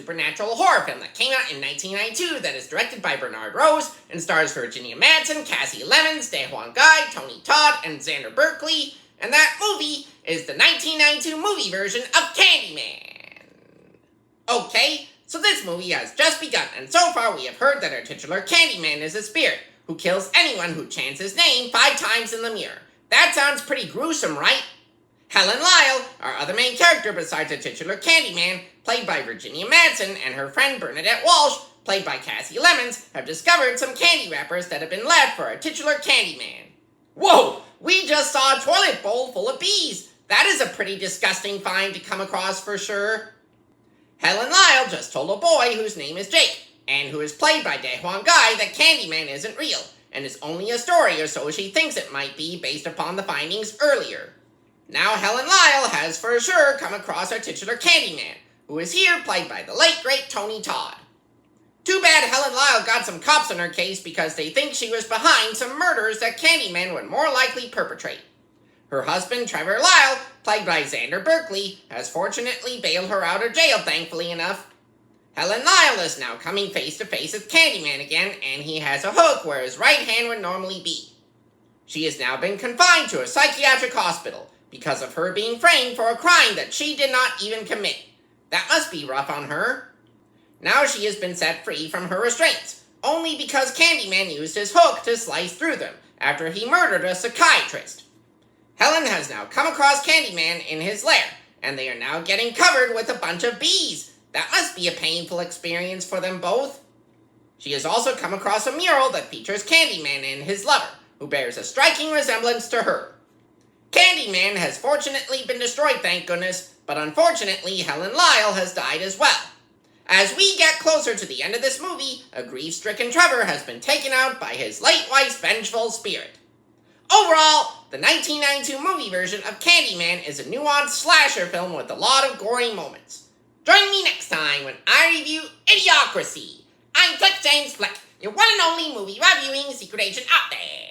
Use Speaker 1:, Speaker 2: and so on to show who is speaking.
Speaker 1: supernatural horror film that came out in 1992 that is directed by Bernard Rose and stars Virginia Madsen, Cassie Lemmons, DeJuan Guy, Tony Todd, and Xander Berkeley. And that movie is the 1992 movie version of Candyman. Okay, so this movie has just begun, and so far we have heard that our titular Candyman is a spirit who kills anyone who chants his name 5 times in the mirror. That sounds pretty gruesome, right? Helen Lyle, our other main character besides the titular Candyman, played by Virginia Madsen, and her friend Bernadette Walsh, played by Cassie Lemmons, have discovered some candy wrappers that have been left for our titular Candyman. Whoa! We just saw a toilet bowl full of bees! That is a pretty disgusting find to come across for sure. Helen Lyle just told a boy whose name is Jake, and who is played by DeJuan Guy, that Candyman isn't real, and is only a story, or so she thinks it might be based upon the findings earlier. Now Helen Lyle has for sure come across our titular Candyman, who is here played by the late great Tony Todd. Too bad Helen Lyle got some cops on her case because they think she was behind some murders that Candyman would more likely perpetrate. Her husband, Trevor Lyle, played by Xander Berkeley, has fortunately bailed her out of jail, thankfully enough. Helen Lyle is now coming face to face with Candyman again, and he has a hook where his right hand would normally be. She has now been confined to a psychiatric hospital because of her being framed for a crime that she did not even commit. That must be rough on her. Now she has been set free from her restraints, only because Candyman used his hook to slice through them after he murdered a psychiatrist. Helen has now come across Candyman in his lair, and they are now getting covered with a bunch of bees. That must be a painful experience for them both. She has also come across a mural that features Candyman and his lover, who bears a striking resemblance to her. Candyman has fortunately been destroyed, thank goodness, but unfortunately Helen Lyle has died as well. As we get closer to the end of this movie, a grief-stricken Trevor has been taken out by his late wife's vengeful spirit. Overall, the 1992 movie version of Candyman is a nuanced slasher film with a lot of gory moments. Join me next time when I review Idiocracy. I'm Flick James Flick, your one and only movie reviewing secret agent out there.